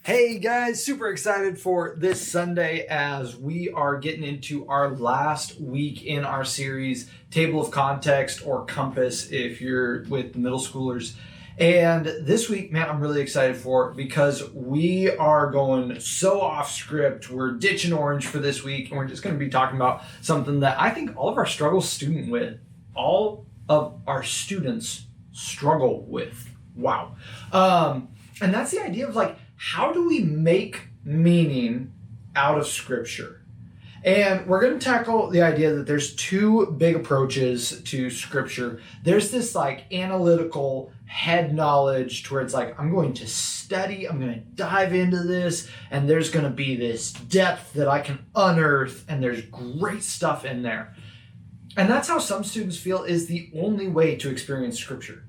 Hey guys, super excited for this Sunday as we are getting into our last week in our series, Table of Context or Compass if you're with the middle schoolers. And this week, man, I'm really excited for because we are going so off script. We're ditching orange for this week, and we're just going to be talking about something that I think all of our students struggle with. Wow. And that's the idea of how do we make meaning out of Scripture? And we're going to tackle the idea that there's two big approaches to Scripture. There's this analytical head knowledge to where it's I'm going to study, I'm going to dive into this, and there's going to be this depth that I can unearth, and there's great stuff in there. And that's how some students feel is the only way to experience Scripture.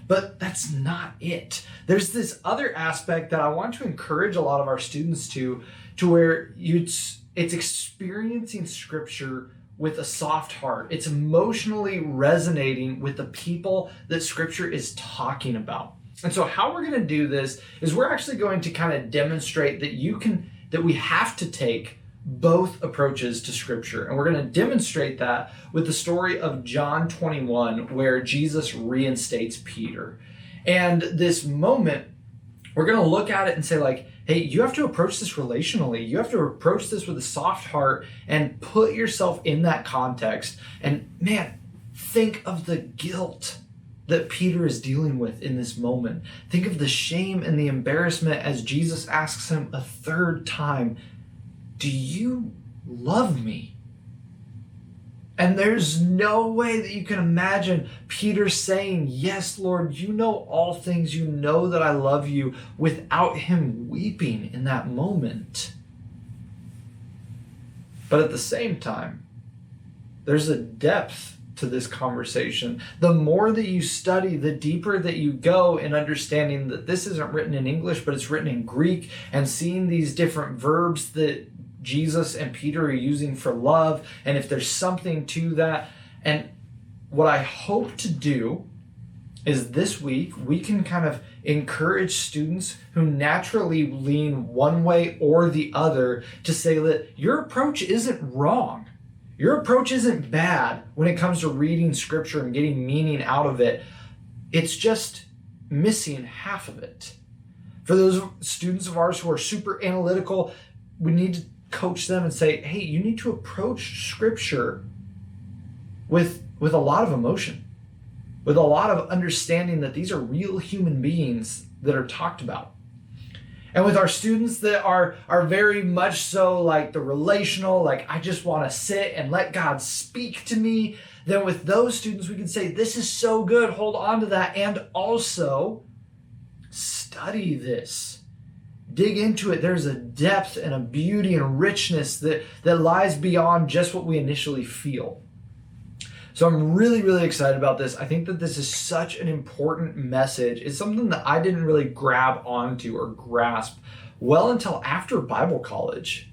But that's not it. There's this other aspect that I want to encourage a lot of our students to where it's experiencing Scripture with a soft heart. It's emotionally resonating with the people that Scripture is talking about. And so how we're going to do this is we're actually going to kind of demonstrate that we have to take both approaches to Scripture. And we're going to demonstrate that with the story of John 21, where Jesus reinstates Peter. And this moment, we're going to look at it and say hey, you have to approach this relationally. You have to approach this with a soft heart and put yourself in that context. And man, think of the guilt that Peter is dealing with in this moment. Think of the shame and the embarrassment as Jesus asks him a third time, do you love me? And there's no way that you can imagine Peter saying, yes, Lord, you know all things. You know that I love you, without him weeping in that moment. But at the same time, there's a depth to this conversation. The more that you study, the deeper that you go in understanding that this isn't written in English, but it's written in Greek, and seeing these different verbs that Jesus and Peter are using for love, and if there's something to that. And what I hope to do is this week we can kind of encourage students who naturally lean one way or the other to say that your approach isn't wrong. Your approach isn't bad when it comes to reading Scripture and getting meaning out of it. It's just missing half of it. For those students of ours who are super analytical, we need to coach them and say, hey, you need to approach Scripture with a lot of emotion, with a lot of understanding that these are real human beings that are talked about. And with our students that are very much so the relational, I just want to sit and let God speak to me, then with those students we can say, this is so good, hold on to that, and also study this. Dig into it. There's a depth and a beauty and richness that lies beyond just what we initially feel. So I'm really, really excited about this. I think that this is such an important message. It's something that I didn't really grab onto or grasp well until after Bible college.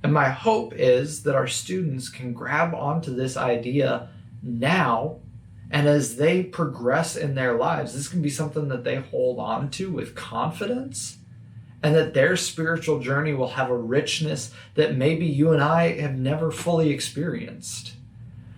And my hope is that our students can grab onto this idea now, and as they progress in their lives, this can be something that they hold on to with confidence, and that their spiritual journey will have a richness that maybe you and I have never fully experienced.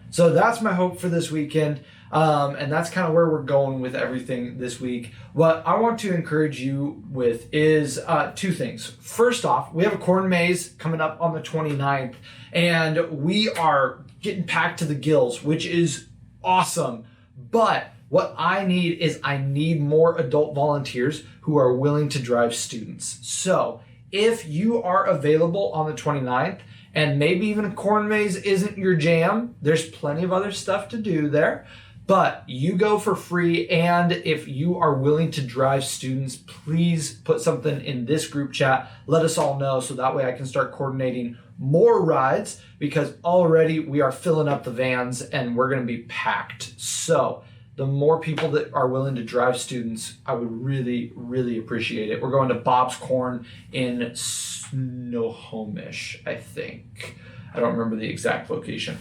So that's my hope for this weekend, and that's kind of where we're going with everything this week. What I want to encourage you with is two things. First off, we have a corn maze coming up on the 29th, and we are getting packed to the gills, which is awesome. But what I need more adult volunteers who are willing to drive students. So if you are available on the 29th, and maybe even a corn maze isn't your jam, there's plenty of other stuff to do there, but you go for free. And if you are willing to drive students, please put something in this group chat. Let us all know so that way I can start coordinating more rides, because already we are filling up the vans and we're going to be packed. So the more people that are willing to drive students, I would really, really appreciate it. We're going to Bob's Corn in Snohomish, I think. I don't remember the exact location.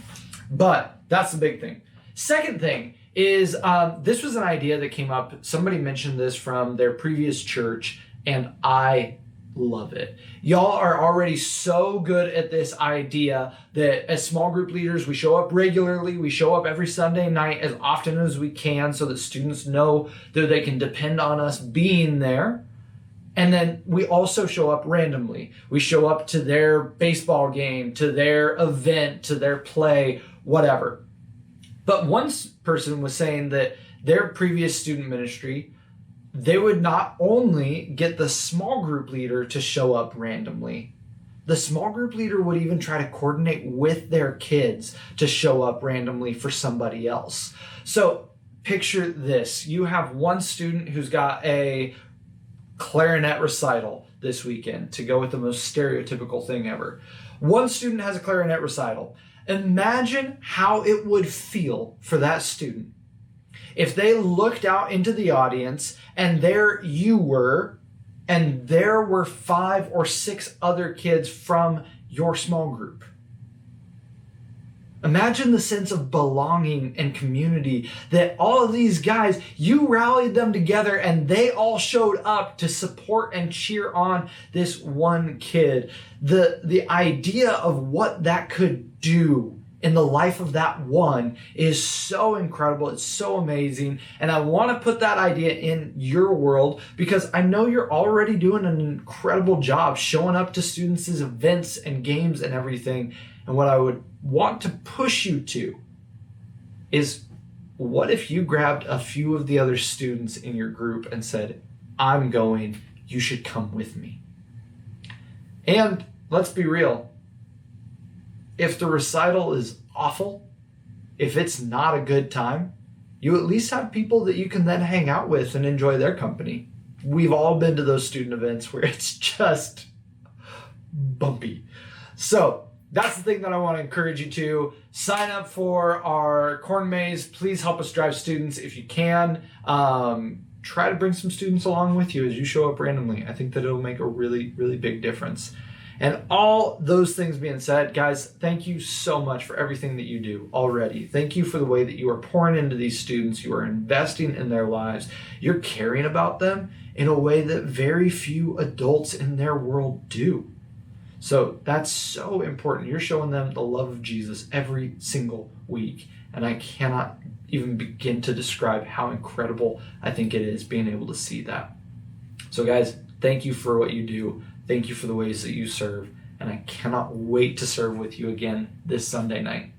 But that's the big thing. Second thing is this was an idea that came up. Somebody mentioned this from their previous church, and I love it. Y'all are already so good at this idea that as small group leaders, we show up regularly. We show up every Sunday night as often as we can so that students know that they can depend on us being there. And then we also show up randomly. We show up to their baseball game, to their event, to their play, whatever. But one person was saying that their previous student ministry, they would not only get the small group leader to show up randomly, the small group leader would even try to coordinate with their kids to show up randomly for somebody else. So picture this. You have one student who's got a clarinet recital this weekend, to go with the most stereotypical thing ever. One student has a clarinet recital. Imagine how it would feel for that student if they looked out into the audience and there you were, and there were 5 or 6 other kids from your small group. Imagine the sense of belonging and community that all of these guys, you rallied them together and they all showed up to support and cheer on this one kid. The idea of what that could do in the life of that one is so incredible. It's so amazing. And I want to put that idea in your world because I know you're already doing an incredible job showing up to students' events and games and everything. And what I would want to push you to is, what if you grabbed a few of the other students in your group and said, I'm going, you should come with me. And let's be real. If the recital is awful, if it's not a good time, you at least have people that you can then hang out with and enjoy their company. We've all been to those student events where it's just bumpy. So that's the thing that I want to encourage you to. Sign up for our corn maze. Please help us drive students if you can. Try to bring some students along with you as you show up randomly. I think that it'll make a really, really big difference. And all those things being said, guys, thank you so much for everything that you do already. Thank you for the way that you are pouring into these students. You are investing in their lives. You're caring about them in a way that very few adults in their world do. So that's so important. You're showing them the love of Jesus every single week. And I cannot even begin to describe how incredible I think it is being able to see that. So guys, thank you for what you do. Thank you for the ways that you serve, and I cannot wait to serve with you again this Sunday night.